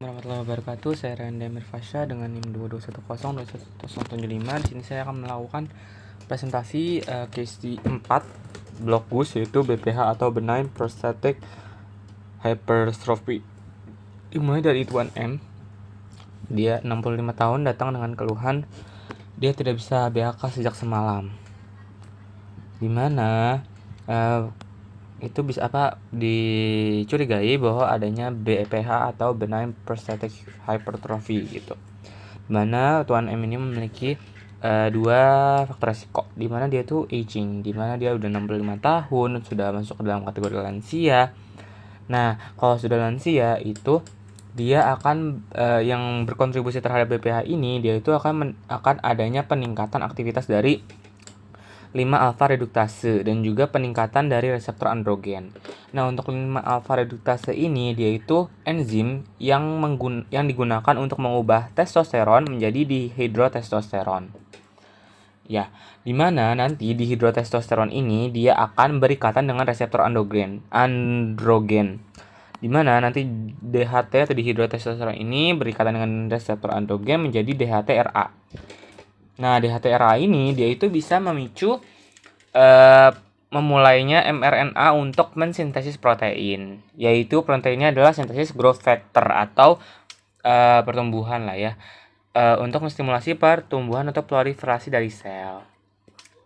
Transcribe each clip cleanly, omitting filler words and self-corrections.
Warahmatullahi wabarakatuh. Saya Randa Mirfasya dengan NIM 22102175. Di sini saya akan melakukan presentasi case di 4 blok GUS, yaitu BPH atau benign prostatic hypertrophy. Dimulai dari Tuan M. Dia 65 tahun, datang dengan keluhan dia tidak bisa BAK sejak semalam. Dimana itu bisa dicurigai bahwa adanya BPH atau benign prostatic hypertrophy gitu. Dimana Tuan M ini memiliki dua faktor resiko, dimana dia tuh aging, dimana dia udah 65 tahun, sudah masuk ke dalam kategori lansia. Nah, kalau sudah lansia itu dia akan yang berkontribusi terhadap BPH ini, dia itu akan adanya peningkatan aktivitas dari 5-alfa reduktase dan juga peningkatan dari reseptor androgen. Nah, untuk 5-alfa reduktase ini dia itu enzim yang digunakan untuk mengubah testosteron menjadi dihidrotestosteron. Ya, dimana nanti dihidrotestosteron ini dia akan berikatan dengan reseptor androgen. Dimana nanti DHT atau dihidrotestosteron ini berikatan dengan reseptor androgen menjadi DHT-RA. Nah, DHT-RA ini dia itu bisa memicu memulainya mRNA untuk mensintesis protein, yaitu proteinnya adalah sintesis growth factor atau pertumbuhan lah ya, untuk menstimulasi pertumbuhan atau proliferasi dari sel.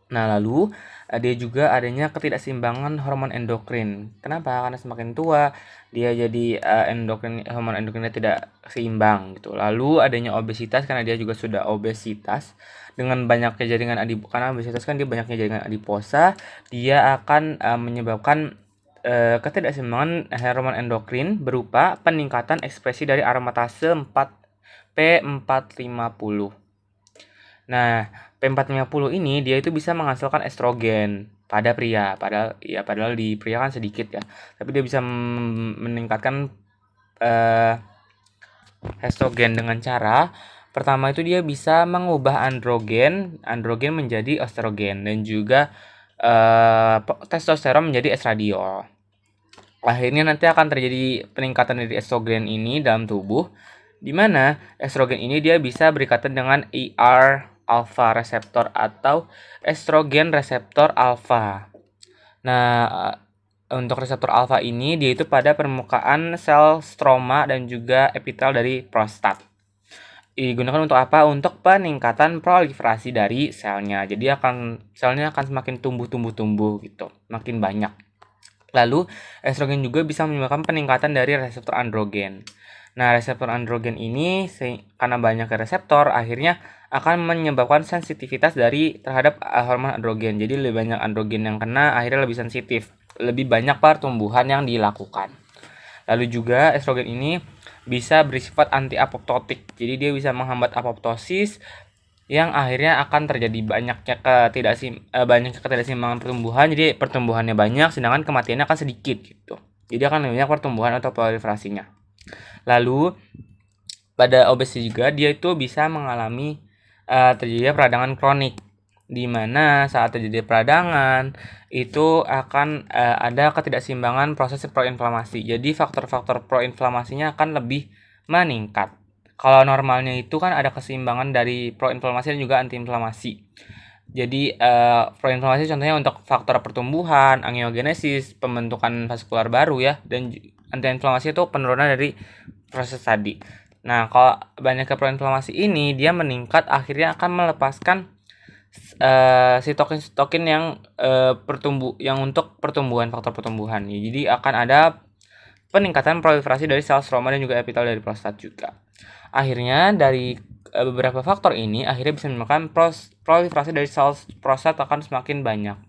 Nah, lalu dia juga adanya ketidakseimbangan hormon endokrin. Kenapa? Karena semakin tua dia jadi hormon endokrinnya tidak seimbang gitu. Lalu adanya obesitas karena dia juga sudah obesitas dengan banyaknya jaringan karena obesitas kan dia banyaknya jaringan adiposa, dia akan menyebabkan ketidakseimbangan hormon endokrin berupa peningkatan ekspresi dari aromatase P450. Nah, P450 ini dia itu bisa menghasilkan estrogen pada pria, padahal di pria kan sedikit ya. Tapi dia bisa meningkatkan estrogen dengan cara pertama itu dia bisa mengubah androgen menjadi estrogen dan juga testosteron menjadi estradiol. Akhirnya nanti akan terjadi peningkatan dari estrogen ini dalam tubuh, di mana estrogen ini dia bisa berikatan dengan alpha reseptor atau estrogen reseptor alpha. Nah, untuk reseptor alpha ini dia itu pada permukaan sel stroma dan juga epitel dari prostat. Digunakan untuk apa? Untuk peningkatan proliferasi dari selnya. Jadi selnya akan semakin tumbuh gitu, makin banyak. Lalu estrogen juga bisa menyebabkan peningkatan dari reseptor androgen. Nah, reseptor androgen ini karena banyaknya reseptor akhirnya akan menyebabkan sensitivitas terhadap hormon androgen. Jadi lebih banyak androgen yang kena, akhirnya lebih sensitif, lebih banyak pertumbuhan yang dilakukan. Lalu juga estrogen ini bisa bersifat anti-apoptotik. Jadi dia bisa menghambat apoptosis yang akhirnya akan terjadi banyaknya ketidakseimbangan pertumbuhan. Jadi pertumbuhannya banyak sedangkan kematiannya akan sedikit gitu. Jadi akan lebih banyak pertumbuhan atau proliferasinya. Lalu pada obesitas juga dia itu bisa mengalami terjadinya peradangan kronik, di mana saat terjadi peradangan itu akan ada ketidakseimbangan proses proinflamasi. Jadi faktor-faktor proinflamasinya akan lebih meningkat. Kalau normalnya itu kan ada keseimbangan dari proinflamasi dan juga antiinflamasi. Jadi proinflamasi contohnya untuk faktor pertumbuhan, angiogenesis, pembentukan vaskular baru ya, dan antiinflamasi itu penurunan dari proses tadi. Nah, kalau banyaknya proinflamasi ini dia meningkat akhirnya akan melepaskan sitokin yang yang untuk pertumbuhan, faktor pertumbuhan. Jadi akan ada peningkatan proliferasi dari sel stroma dan juga epitel dari prostat juga. Akhirnya dari beberapa faktor ini akhirnya bisa menyebabkan proliferasi dari sel prostat akan semakin banyak.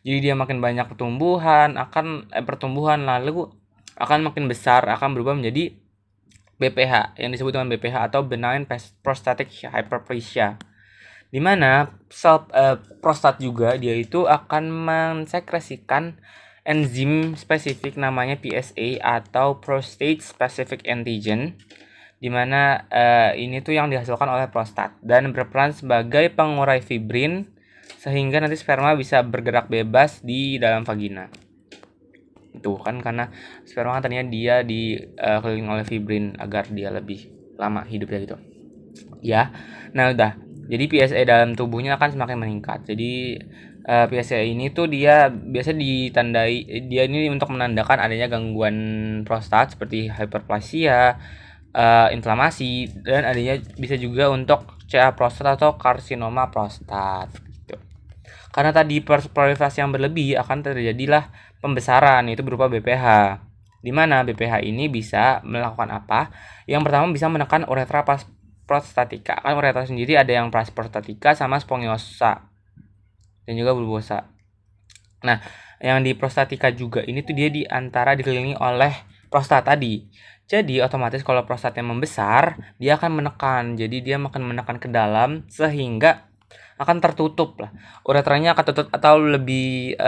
Jadi dia makin banyak pertumbuhan lalu akan makin besar, akan berubah menjadi BPH yang disebut dengan BPH atau benign prostatic hyperplasia. Di mana sel prostat juga dia itu akan mensekresikan enzim spesifik namanya PSA atau prostate specific antigen, di mana ini tuh yang dihasilkan oleh prostat dan berperan sebagai pengurai fibrin sehingga nanti sperma bisa bergerak bebas di dalam vagina. Itu kan karena sperma kan tadinya dia dikelilingi oleh fibrin agar dia lebih lama hidupnya gitu. Ya. Nah, udah. Jadi PSA dalam tubuhnya akan semakin meningkat. Jadi PSA ini tuh dia biasa ditandai dia ini untuk menandakan adanya gangguan prostat seperti hiperplasia, inflamasi, dan adanya bisa juga untuk CA prostat atau karsinoma prostat gitu. Karena tadi proliferasi yang berlebih akan terjadilah pembesaran, itu berupa BPH. Di mana BPH ini bisa melakukan apa? Yang pertama bisa menekan uretra prostatika. Kan uretra sendiri ada yang prostatika sama spongiosa dan juga bulbosa. Nah, yang di prostatika juga ini tuh dia di antara dikelilingi oleh prostat tadi. Jadi otomatis kalau prostatnya membesar, dia akan menekan. Jadi dia akan menekan ke dalam sehingga akan tertutup lah. Uretranya akan tertutup atau lebih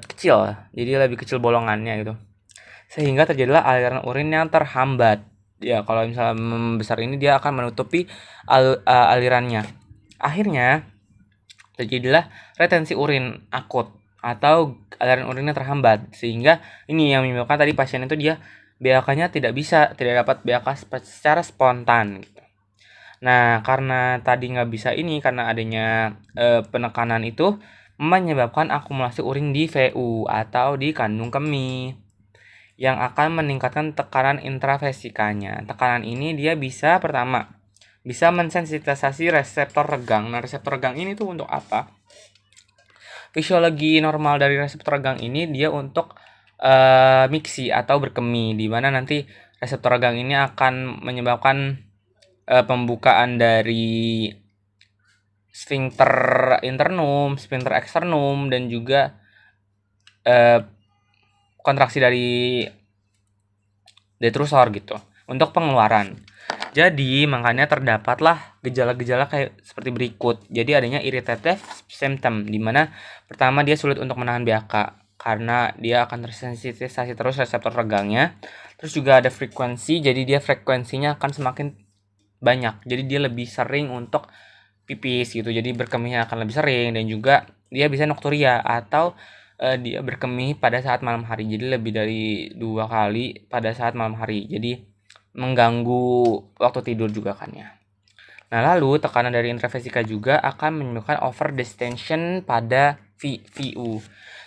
kecil. Jadi lebih kecil bolongannya gitu. Sehingga terjadilah aliran urin yang terhambat. Ya, kalau misalnya membesar ini dia akan menutupi alirannya. Akhirnya terjadilah retensi urin akut atau aliran urinnya terhambat, sehingga ini yang menyebabkan tadi pasien itu dia BAK-nya tidak dapat BAK secara spontan gitu. Nah, karena tadi nggak bisa ini karena adanya penekanan itu menyebabkan akumulasi urin di VU atau di kandung kemih yang akan meningkatkan tekanan intravesikanya. Tekanan ini dia bisa pertama bisa mensensitisasi reseptor regang. Nah, reseptor regang ini tuh untuk apa? Fisiologi normal dari reseptor regang ini dia untuk miksi atau berkemih, di mana nanti reseptor regang ini akan menyebabkan pembukaan dari sphincter internum, sphincter externum, dan juga kontraksi dari detrusor gitu untuk pengeluaran. Jadi makanya terdapatlah gejala-gejala kayak seperti berikut. Jadi adanya irritative symptom, di mana pertama dia sulit untuk menahan BAK karena dia akan tersensitisasi terus reseptor regangnya. Terus juga ada frekuensi, jadi dia frekuensinya akan semakin banyak. Jadi dia lebih sering untuk pipis gitu. Jadi berkemihnya akan lebih sering, dan juga dia bisa nokturia atau dia berkemih pada saat malam hari. Jadi lebih dari 2 kali pada saat malam hari. Jadi mengganggu waktu tidur juga kan ya. Nah, lalu tekanan dari intravesika juga akan menyebabkan overdistension pada VU.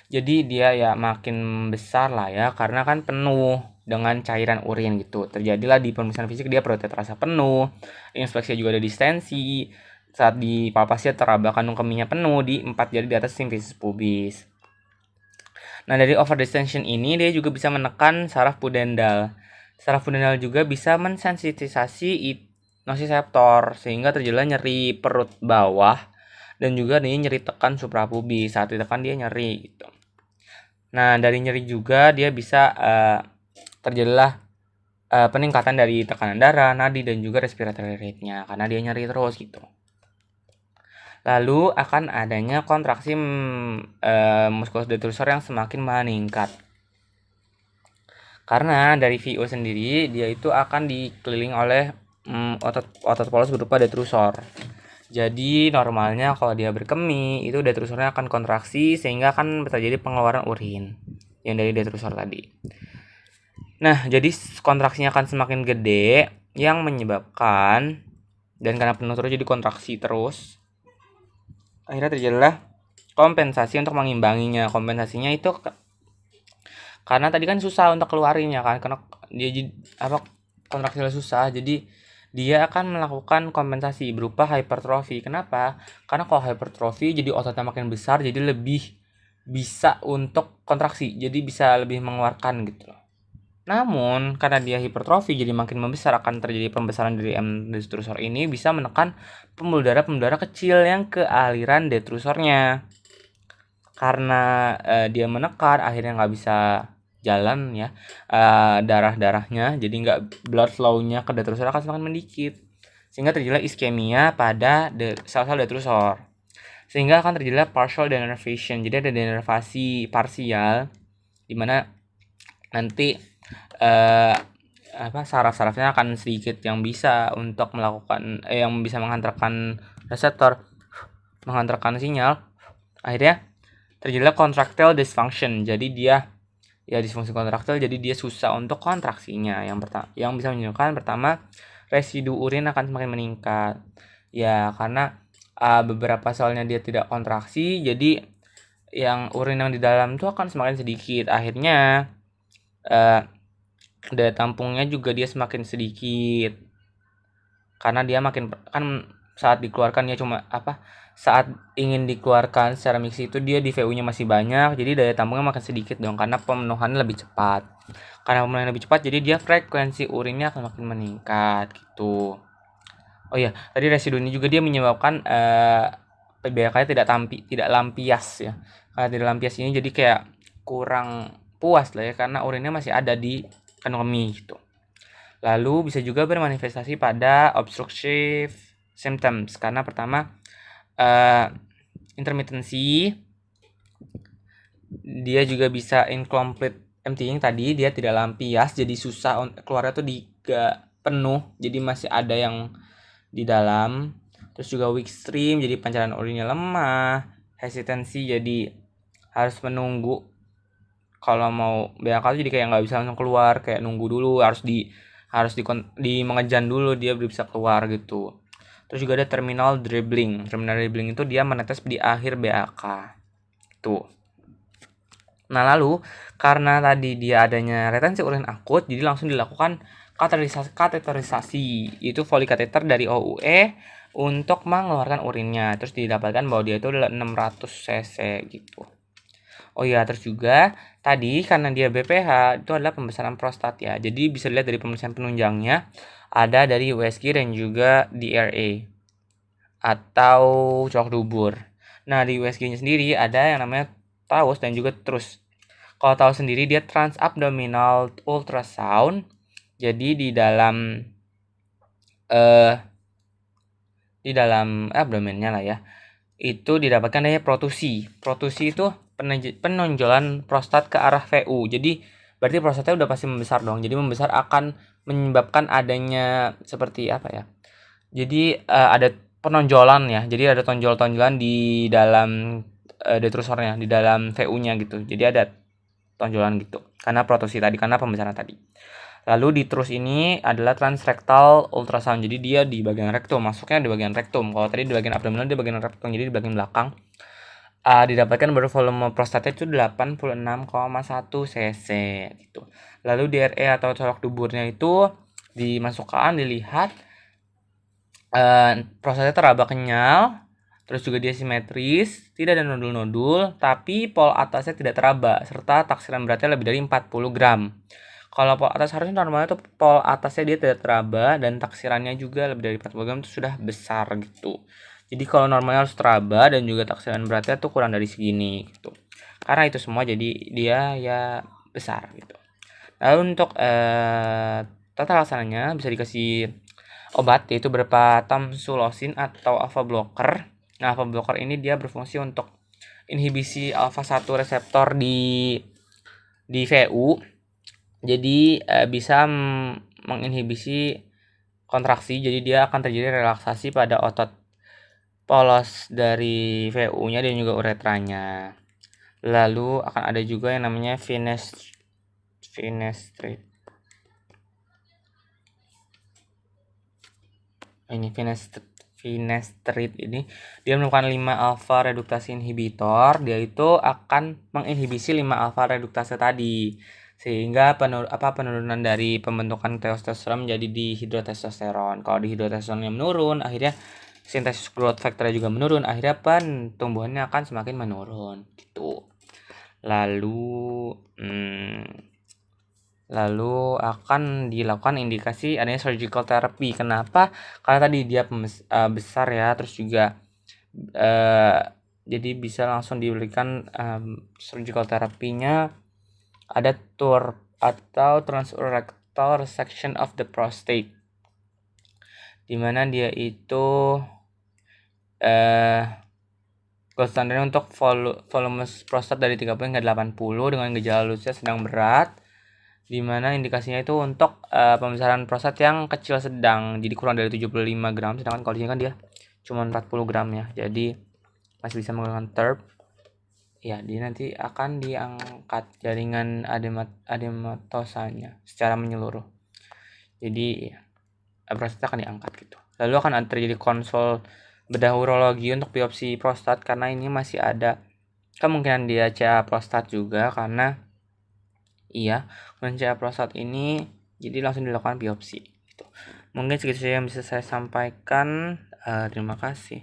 Jadi dia ya makin besar lah ya, karena kan penuh dengan cairan urin gitu. Terjadilah di pemeriksaan fisik dia perutnya terasa penuh, inspeksi juga ada distensi, saat dipalpasi teraba kandung kemihnya penuh di 4 jari di atas simfisis pubis. Nah, dari overdistension ini dia juga bisa menekan saraf pudendal. Saraf pudendal juga bisa mensensitisasi nociceptor sehingga terjadilah nyeri perut bawah dan juga dia nyeri tekan suprapubis. Saat ditekan dia nyeri gitu. Nah, dari nyeri juga dia bisa terjadilah peningkatan dari tekanan darah, nadi, dan juga respiratory rate-nya karena dia nyeri terus gitu. Lalu akan adanya kontraksi musculus detrusor yang semakin meningkat. Karena dari VO sendiri dia itu akan dikelilingi oleh otot polos berupa detrusor. Jadi normalnya kalau dia berkemih itu detrusornya akan kontraksi sehingga akan terjadi pengeluaran urin yang dari detrusor tadi. Nah, jadi kontraksinya akan semakin gede yang menyebabkan, dan karena penuh terus jadi kontraksi terus, akhirnya terjadilah kompensasi untuk mengimbanginya. Kompensasinya itu karena tadi kan susah untuk keluarinnya kan, karena dia kontraksinya susah, jadi dia akan melakukan kompensasi berupa hipertrofi. Kenapa? Karena kalau hipertrofi jadi ototnya makin besar, jadi lebih bisa untuk kontraksi, jadi bisa lebih mengeluarkan gitu loh. Namun karena dia hipertrofi jadi makin membesar, akan terjadi pembesaran dari detrussor ini bisa menekan pembuluh darah kecil yang ke aliran detrusornya. Karena dia menekan akhirnya nggak bisa jalan ya darahnya, jadi nggak blood flow-nya ke detrusor akan semakin mendikit, sehingga terjadilah iskemia pada sel-sel detrusor, sehingga akan terjadilah partial denervation. Jadi ada denervasi parsial di mana nanti saraf-sarafnya akan sedikit yang bisa untuk melakukan yang bisa menghantarkan reseptor, menghantarkan sinyal. Akhirnya terjadilah contractile dysfunction. Jadi dia ya disfungsi kontraktil, jadi dia susah untuk kontraksinya. Yang bisa menunjukkan pertama, residu urin akan semakin meningkat. Ya, karena beberapa selnya dia tidak kontraksi, jadi yang urin yang di dalam itu akan semakin sedikit. Akhirnya daya tampungnya juga dia semakin sedikit. Karena dia makin kan saat dikeluarkan ya saat ingin dikeluarkan secara mixi itu dia di VU-nya masih banyak, jadi daya tampungnya makin sedikit dong karena pemenuhannya lebih cepat. Karena pemenuhan lebih cepat, jadi dia frekuensi urinnya akan makin meningkat gitu. Oh iya, tadi residu ini juga dia menyebabkan PBK-nya tidak lampias ya. Karena tidak lampias ini jadi kayak kurang puas lah ya karena urinnya masih ada di kandung kemih gitu. Lalu bisa juga bermanifestasi pada obstructive symptoms karena pertama intermittency, dia juga bisa incomplete emptying tadi, dia tidak lampias jadi susah keluarnya tuh gak penuh, jadi masih ada yang di dalam. Terus juga weak stream, jadi pancaran urinnya lemah. Hesitancy, jadi harus menunggu kalau mau BAK tuh jadi kayak nggak bisa langsung keluar, kayak nunggu dulu, harus di mengejan dulu dia baru bisa keluar gitu. Terus juga ada terminal dribbling. Terminal dribbling itu dia menetes di akhir BAK. Tuh. Nah, lalu karena tadi dia adanya retensi urin akut, jadi langsung dilakukan kateterisasi, itu Foley kateter dari OUE untuk mengeluarkan urinnya. Terus didapatkan bahwa dia itu adalah 600 cc gitu. Oh iya, terus juga tadi karena dia BPH itu adalah pembesaran prostat ya. Jadi bisa dilihat dari pemeriksaan penunjangnya ada dari USG dan juga DRA atau colok dubur. Nah, di USG-nya sendiri ada yang namanya TAUS dan juga TRUS. Kalau tahu sendiri dia transabdominal ultrasound. Jadi di dalam abdomennya lah ya. Itu didapatkan adanya protusi. Protusi itu penonjolan prostat ke arah VU. Jadi berarti prostatnya udah pasti membesar dong. Jadi membesar akan menyebabkan adanya seperti apa ya? Jadi ada penonjolan ya. Jadi ada tonjol-tonjolan di dalam detrusornya, di dalam VU-nya gitu. Jadi ada tonjolan gitu. Karena protusi tadi, karena pembesaran tadi. Lalu di terus ini adalah transrektal ultrasound. Jadi dia di bagian rektum, masuknya di bagian rektum. Kalau tadi di bagian abdominal di bagian rektum, jadi di bagian belakang. Didapatkan baru volume prostatnya itu 86,1 cc gitu. Lalu DRE atau colok duburnya itu dimasukkan, dilihat prostatnya teraba kenyal, terus juga dia simetris, tidak ada nodul-nodul, tapi pol atasnya tidak teraba, serta taksiran beratnya lebih dari 40 gram. Kalau pol atas harusnya normalnya tuh pol atasnya dia tidak teraba dan taksirannya juga lebih dari 40 gram itu sudah besar gitu. Jadi kalau normalnya harus teraba dan juga taksiran beratnya tuh kurang dari segini gitu. Karena itu semua jadi dia ya besar gitu. Lalu untuk tata laksananya bisa dikasih obat yaitu berupa tamsulosin atau alpha blocker. Nah, alpha blocker ini dia berfungsi untuk inhibisi alpha 1 reseptor di VU. Jadi bisa menginhibisi kontraksi, jadi dia akan terjadi relaksasi pada otot polos dari VU-nya dan juga uretranya. Lalu akan ada juga yang namanya finasteride. Ini finasteride ini dia merupakan 5 alpha reduktase inhibitor. Dia itu akan menginhibisi 5 alpha reduktase tadi sehingga penurunan dari pembentukan testosteron menjadi dihidrotestosteron. Kalau dihidrotestosteronnya menurun, akhirnya sintesis growth factor juga menurun, akhirnya tumbuhannya akan semakin menurun gitu. Lalu akan dilakukan indikasi adanya surgical therapy. Kenapa? Karena tadi dia besar ya, terus juga jadi bisa langsung diberikan surgical terapinya ada TURP atau transurethral resection of the prostate, dimana dia itu gold standar untuk volume prostat dari 30 hingga 80 dengan gejala lucia sedang berat, dimana indikasinya itu untuk pembesaran prostat yang kecil sedang, jadi kurang dari 75 gram, sedangkan kalau di sini kan dia cuma 40 gram ya, jadi masih bisa menggunakan TURP. ya dia nanti akan diangkat jaringan adematosanya secara menyeluruh. Jadi ya, prostat akan diangkat gitu. Lalu akan terjadi konsul bedah urologi untuk biopsi prostat karena ini masih ada kemungkinan dia CA prostat juga karena CA prostat ini jadi langsung dilakukan biopsi gitu. Mungkin segitu saja yang bisa saya sampaikan. Terima kasih.